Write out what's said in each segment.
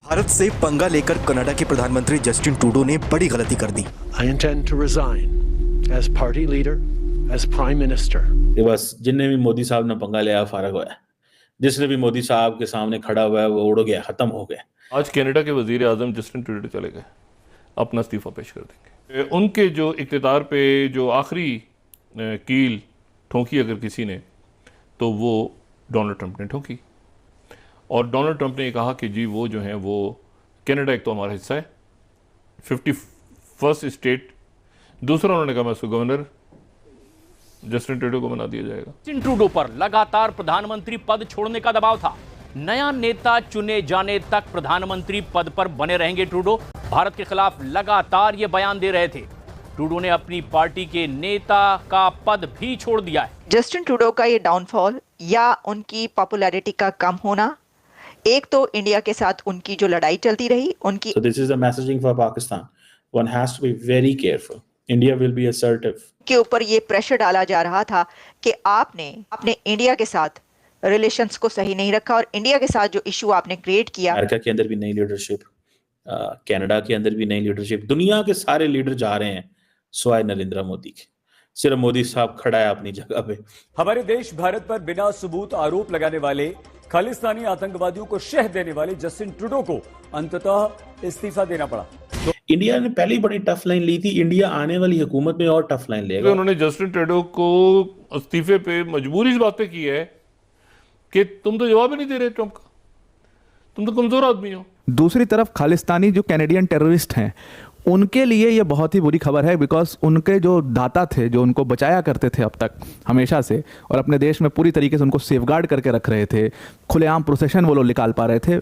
भारत से पंगा लेकर कनाडा के प्रधानमंत्री जस्टिन ट्रूडो ने बड़ी गलती कर दी। I intend to resign as party leader, as prime minister. ये बस जिनने भी मोदी साहब ने पंगा लिया फारग हुआ है, जिसने भी मोदी साहब के सामने खड़ा हुआ है वो उड़ गया, खत्म हो गया। आज कनाडा के वजीर आजम जस्टिन ट्रूडो चले गए, अपना इस्तीफा पेश कर देंगे। उनके जो इक़्तिदार पे जो आखिरी कील ठोंकी अगर किसी ने, तो वो डोनाल्ड ट्रंप ने ठोंकी। और डोनाल्ड ट्रंप ने कहा कि जी वो जो है वो कनाडा एक तो हमारा हिस्सा है, 51st स्टेट। दूसरा उन्होंने कहा मैं उसको गवर्नर जस्टिन ट्रूडो को बना दिया जाएगा। जस्टिन ट्रूडो पर लगातार प्रधानमंत्री पद छोड़ने का दबाव था। नया नेता चुने जाने तक प्रधानमंत्री पद पर बने रहेंगे ट्रूडो। भारत के खिलाफ लगातार ये बयान दे रहे थे। ट्रूडो ने अपनी पार्टी के नेता का पद भी छोड़ दिया है। जस्टिन ट्रूडो का ये डाउनफॉल या उनकी पॉपुलैरिटी का कम होना, एक तो इंडिया के साथ उनकी जो लड़ाई चलती रही उनकी। So this is the messaging for Pakistan. One has to be very careful. India will be assertive. के ऊपर ये प्रेशर डाला जा रहा था कि आपने अपने इंडिया के साथ रिलेशंस को सही नहीं रखा और इंडिया के साथ जो इशू आपने क्रिएट किया। अमेरिका के अंदर भी नई लीडरशिप, कनाडा के अंदर भी नई लीडरशिप, दुनिया के सारे लीडर जा रहे हैं सिवाय नरेंद्र मोदी के। सिर्फ मोदी साहब खड़ा है अपनी जगह पे। हमारे देश भारत पर बिना सबूत आरोप लगाने वाले खालिस्तानी आतंकवादियों को शह देने वाले जस्टिन ट्रूडो को अंततः इस्तीफा देना पड़ा। तो इंडिया ने पहले ही बड़ी टफ लाइन ली थी, इंडिया आने वाली हुकूमत में और टफ लाइन लेगा। उन्होंने जस्टिन ट्रूडो को इस्तीफे पे मजबूरी इस बात पे की है कि तुम तो जवाब ही नहीं दे रहे ट्रंप का, तुम तो कमजोर आदमी हो। दूसरी तरफ खालिस्तानी जो कैनेडियन टेररिस्ट हैं उनके लिए ये बहुत ही बुरी खबर है, बिकॉज उनके जो दाता थे जो उनको बचाया करते थे अब तक हमेशा से और अपने देश में पूरी तरीके से उनको सेफगार्ड करके रख रहे थे, खुलेआम प्रोसेशन वो लोग निकाल पा रहे थे।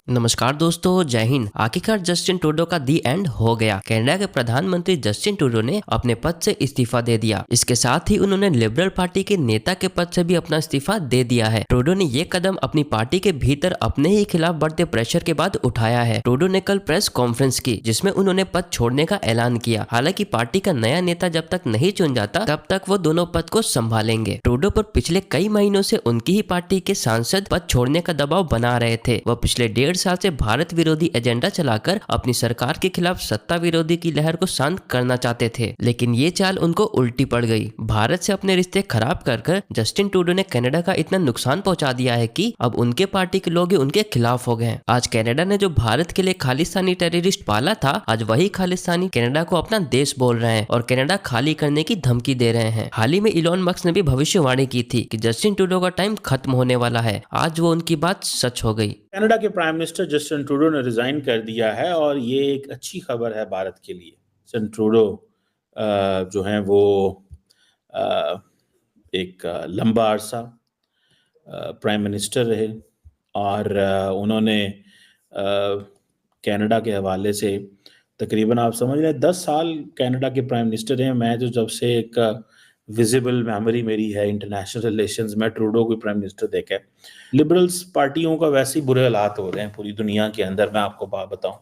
नमस्कार दोस्तों, जय हिंद। आखिरकार जस्टिन ट्रूडो का दी एंड हो गया। कनाडा के प्रधानमंत्री जस्टिन ट्रूडो ने अपने पद से इस्तीफा दे दिया। इसके साथ ही उन्होंने लिबरल पार्टी के नेता के पद से भी अपना इस्तीफा दे दिया है। ट्रूडो ने ये कदम अपनी पार्टी के भीतर अपने ही खिलाफ बढ़ते प्रेशर के बाद उठाया है। ट्रूडो ने कल प्रेस कॉन्फ्रेंस की जिसमें उन्होंने पद छोड़ने का ऐलान किया। हालांकि पार्टी का नया नेता जब तक नहीं चुन जाता तब तक वो दोनों पद को संभालेंगे। ट्रूडो पर पिछले कई महीनों से उनकी ही पार्टी के सांसद पद छोड़ने का दबाव बना रहे थे। वह पिछले 1.5 साल से भारत विरोधी एजेंडा चलाकर अपनी सरकार के खिलाफ सत्ता विरोधी की लहर को शांत करना चाहते थे, लेकिन ये चाल उनको उल्टी पड़ गई। भारत से अपने रिश्ते खराब कर जस्टिन ट्रूडो ने कनाडा का इतना नुकसान पहुंचा दिया है कि अब उनके पार्टी के लोग उनके खिलाफ हो गए हैं। आज कनाडा ने जो भारत के लिए खालिस्तानी टेररिस्ट पाला था, आज वही खालिस्तानी कनाडा को अपना देश बोल रहे हैं और कनाडा खाली करने की धमकी दे रहे हैं। हाल ही में इलॉन मस्क ने भी भविष्यवाणी की थी कि जस्टिन ट्रूडो का टाइम खत्म होने वाला है। आज वो उनकी बात सच हो गई। कनाडा के प्राइम मिनिस्टर जस्टिन ट्रूडो ने रिजाइन कर दिया है और ये एक अच्छी खबर है भारत के लिए। जस्टिन ट्रूडो जो हैं वो एक लंबा अरसा प्राइम मिनिस्टर रहे और उन्होंने कनाडा के हवाले से तकरीबन आप समझ लें 10 साल कनाडा के प्राइम मिनिस्टर हैं। मैं तो जब से एक विजिबल मेमोरी मेरी है इंटरनेशनल रिलेशंस में, ट्रूडो को प्राइम मिनिस्टर देखा है। लिबरल्स पार्टियों का वैसे ही बुरे हालात हो रहे हैं पूरी दुनिया के अंदर। मैं आपको बात बताऊं,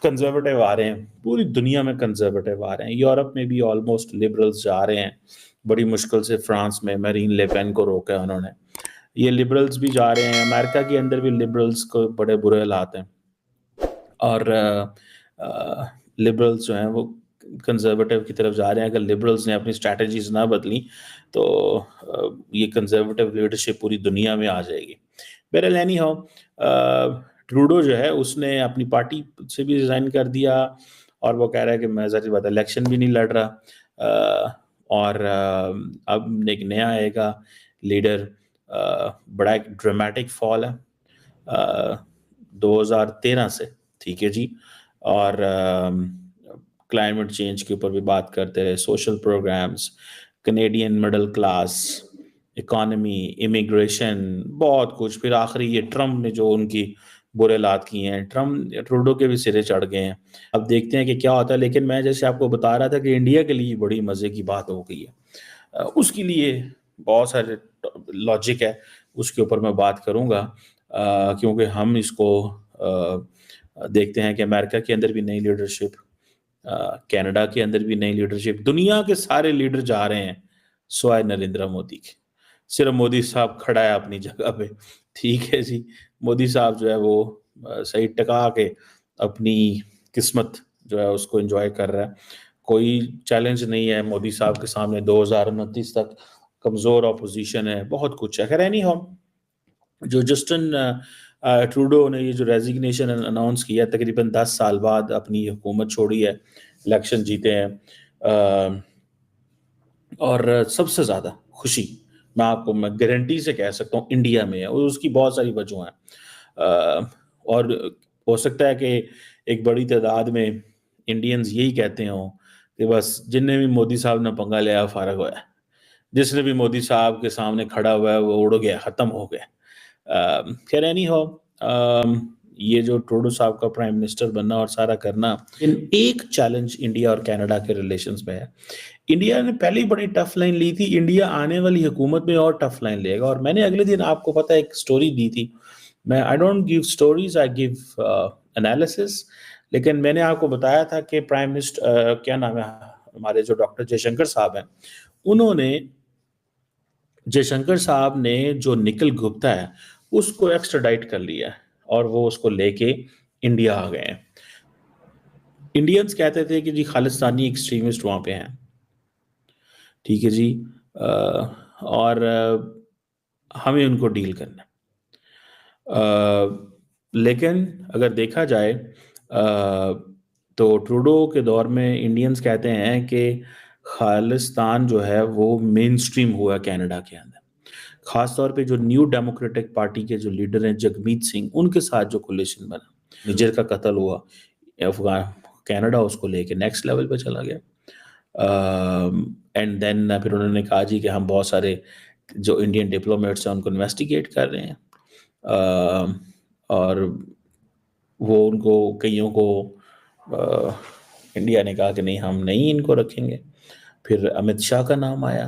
कंजर्वेटिव आ रहे हैं, पूरी दुनिया में कंजर्वेटिव आ रहे हैं। यूरोप में भी ऑलमोस्ट लिबरल्स जा रहे हैं। बड़ी मुश्किल से फ्रांस में मैरीन ले पेन को रोका उन्होंने। ये लिबरल्स भी जा रहे हैं। अमेरिका के अंदर भी लिबरल्स को बड़े बुरे हालात हैं और लिबरल्स जो हैं वो कंजर्वेटिव की तरफ जा रहे हैं। अगर लिबरल्स ने अपनी स्ट्रैटेजीज ना बदली तो ये कंजर्वेटिव लीडरशिप पूरी दुनिया में आ जाएगी। बहरहाल एनी हाउ, ट्रूडो जो है उसने अपनी पार्टी से भी रिजाइन कर दिया और वो कह रहा है कि मैं ज़ाहिर बात इलेक्शन भी नहीं लड़ रहा और अब एक नया आएगा लीडर। बड़ा एक ड्रामेटिक फॉल है 2013 से, ठीक है जी। और क्लाइमेट चेंज के ऊपर भी बात करते रहे, social programmes, Canadian middle class, economy, immigration, बहुत कुछ। फिर आखिरी ये ट्रम्प ने जो उनकी बुरे हालात किए हैं, ट्रम्प ट्रूडो के भी सिरे चढ़ गए हैं। अब देखते हैं कि क्या होता है। लेकिन मैं जैसे आपको बता रहा था कि इंडिया के लिए बड़ी मज़े की बात हो गई है। उसके लिए बहुत सारे लॉजिक है, उसके ऊपर मैं बात करूँगा क्योंकि हम इसको देखते हैं कि अमेरिका के अंदर भी नई लीडरशिप, कनाडा के अंदर भी नई लीडरशिप, दुनिया के सारे लीडर जा रहे हैं सिवाय नरेंद्र मोदी के। सिर्फ मोदी साहब खड़ा है अपनी जगह पे। ठीक है जी, मोदी साहब जो है वो सही टका के अपनी किस्मत जो है उसको एंजॉय कर रहा है। कोई चैलेंज नहीं है मोदी साहब के सामने 2029 तक। कमज़ोर अपोजिशन है, बहुत कुछ है। खैर एनी हाउ, जो जस्टिन ट्रूडो ने ये जो रेजिग्नेशन अनाउंस किया, तकरीबन 10 साल बाद अपनी हुकूमत छोड़ी है, इलेक्शन जीते हैं, और सबसे ज़्यादा खुशी मैं गारंटी से कह सकता हूँ इंडिया में है, और उसकी बहुत सारी वजह हैं। और हो सकता है कि एक बड़ी तादाद में इंडियंस यही कहते हों कि बस जिनने भी मोदी साहब ने पंगा लिया फारग हुआ है, जिसने भी मोदी साहब के सामने खड़ा हुआ है वो उड़ गया, ख़त्म हो गया। खैर एनी हो, ये जो ट्रूडो साहब का प्राइम मिनिस्टर बनना और सारा करना, इन एक चैलेंज इंडिया और कनाडा के रिलेशंस में है। इंडिया ने पहले ही बड़ी टफ लाइन ली थी, इंडिया आने वाली हुकूमत में और टफ लाइन लेगा। और मैंने अगले दिन आपको पता है एक स्टोरी दी थी। मैं I don't give stories, I give analysis. लेकिन मैंने आपको बताया था कि प्राइम मिनिस्टर क्या नाम है हमारे जो डॉक्टर जयशंकर साहब हैं, उन्होंने जयशंकर साहब ने जो निखिल गुप्ता है उसको एक्स्ट्राडाइट कर लिया है और वो उसको लेके इंडिया आ गए हैं। इंडियंस कहते थे कि जी खालिस्तानी एक्सट्रीमिस्ट वहाँ पे हैं, ठीक है जी, और हमें उनको डील करना है। लेकिन अगर देखा जाए तो ट्रूडो के दौर में इंडियंस कहते हैं कि खालिस्तान जो है वो मेन स्ट्रीम हुआ कनाडा के अंदर। खास तौर पे जो न्यू डेमोक्रेटिक पार्टी के जो लीडर हैं जगमीत सिंह, उनके साथ जो कोलिशन बना, निजर का कत्ल हुआ, कनाडा उसको लेके नेक्स्ट लेवल पे चला गया। एंड देन फिर उन्होंने कहा जी कि हम बहुत सारे जो इंडियन डिप्लोमेट्स हैं उनको इन्वेस्टिगेट कर रहे हैं, और वो उनको कईयों को इंडिया ने कहा कि नहीं हम नहीं इनको रखेंगे। फिर अमित शाह का नाम आया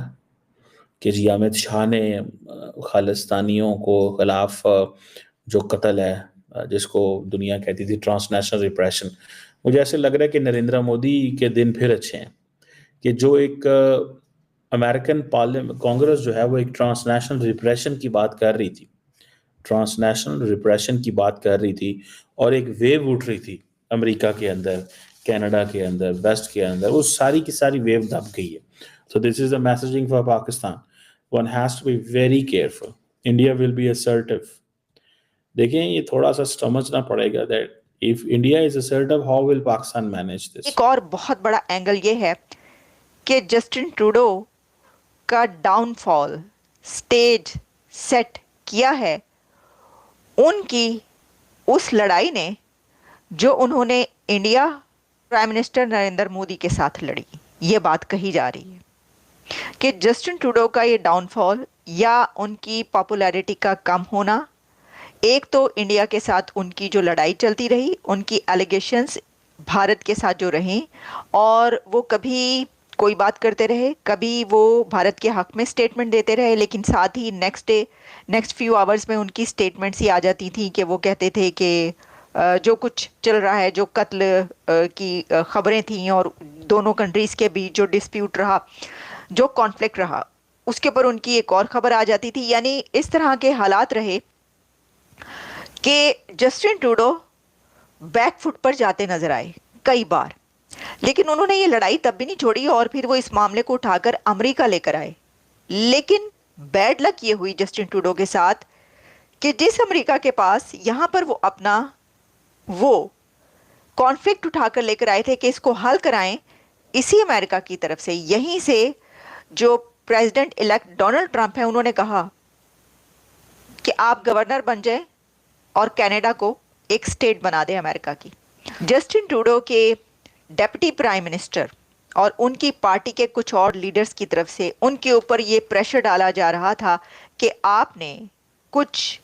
कि जी अमित शाह ने खालिस्तानियों को खिलाफ जो कत्ल है जिसको दुनिया कहती थी ट्रांसनेशनल रिप्रेशन, मुझे ऐसे लग रहा है कि नरेंद्र मोदी के दिन फिर अच्छे हैं कि जो एक अमेरिकन पार्लियामेंट कांग्रेस जो है वो एक ट्रांसनेशनल रिप्रेशन की बात कर रही थी, ट्रांसनेशनल रिप्रेशन की बात कर रही थी, और एक वेव उठ रही थी अमेरिका के अंदर, कनाडा के अंदर, वेस्ट के अंदर, वो सारी की सारी वेव दब गई है। So this is the messaging for Pakistan. One has to be very careful. India will be assertive. देखें ये थोड़ा सा समझना पड़ेगा that if India is assertive, how will Pakistan manage this? एक और बहुत बड़ा एंगल ये है कि जस्टिन ट्रूडो का डाउनफॉल स्टेज सेट किया है उनकी उस लड़ाई ने जो उन्होंने India prime minister Narendra Modi के साथ लड़ी। ये बात कही जा रही है कि जस्टिन ट्रूडो का ये डाउनफॉल या उनकी पॉपुलैरिटी का कम होना, एक तो इंडिया के साथ उनकी जो लड़ाई चलती रही, उनकी एलिगेशंस भारत के साथ जो रहीं, और वो कभी कोई बात करते रहे, कभी वो भारत के हक में स्टेटमेंट देते रहे, लेकिन साथ ही नेक्स्ट फ्यू आवर्स में उनकी स्टेटमेंट्स ही आ जाती थी कि वो कहते थे कि जो कुछ चल रहा है, जो कत्ल की खबरें थीं और दोनों कंट्रीज़ के बीच जो डिस्प्यूट रहा, जो कॉन्फ्लिक्ट रहा, उसके ऊपर उनकी एक और ख़बर आ जाती थी। यानी इस तरह के हालात रहे कि जस्टिन ट्रूडो बैकफुट पर जाते नजर आए कई बार, लेकिन उन्होंने ये लड़ाई तब भी नहीं छोड़ी और फिर वो इस मामले को उठाकर अमेरिका लेकर आए। लेकिन बैड लक ये हुई जस्टिन ट्रूडो के साथ कि जिस अमेरिका के पास यहाँ पर वो अपना वो कॉन्फ्लिक्ट उठाकर लेकर आए थे कि इसको हल कराएं, इसी अमेरिका की तरफ से, यहीं से जो प्रेसिडेंट इलेक्ट डोनाल्ड ट्रंप है, उन्होंने कहा कि आप गवर्नर बन जाएं और कनाडा को एक स्टेट बना दें अमेरिका की। जस्टिन ट्रूडो के डेप्यूटी प्राइम मिनिस्टर और उनकी पार्टी के कुछ और लीडर्स की तरफ से उनके ऊपर ये प्रेशर डाला जा रहा था कि आपने कुछ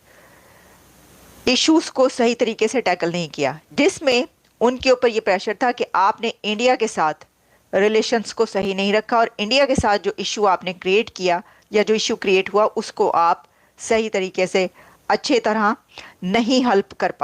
इश्यूज को सही तरीके से टैकल नहीं किया, जिसमें उनके ऊपर ये प्रेशर था कि आपने इंडिया के साथ रिलेशंस को सही नहीं रखा और इंडिया के साथ जो इशू आपने क्रिएट किया या जो इशू क्रिएट हुआ उसको आप सही तरीके से अच्छे तरह नहीं हल कर पाए।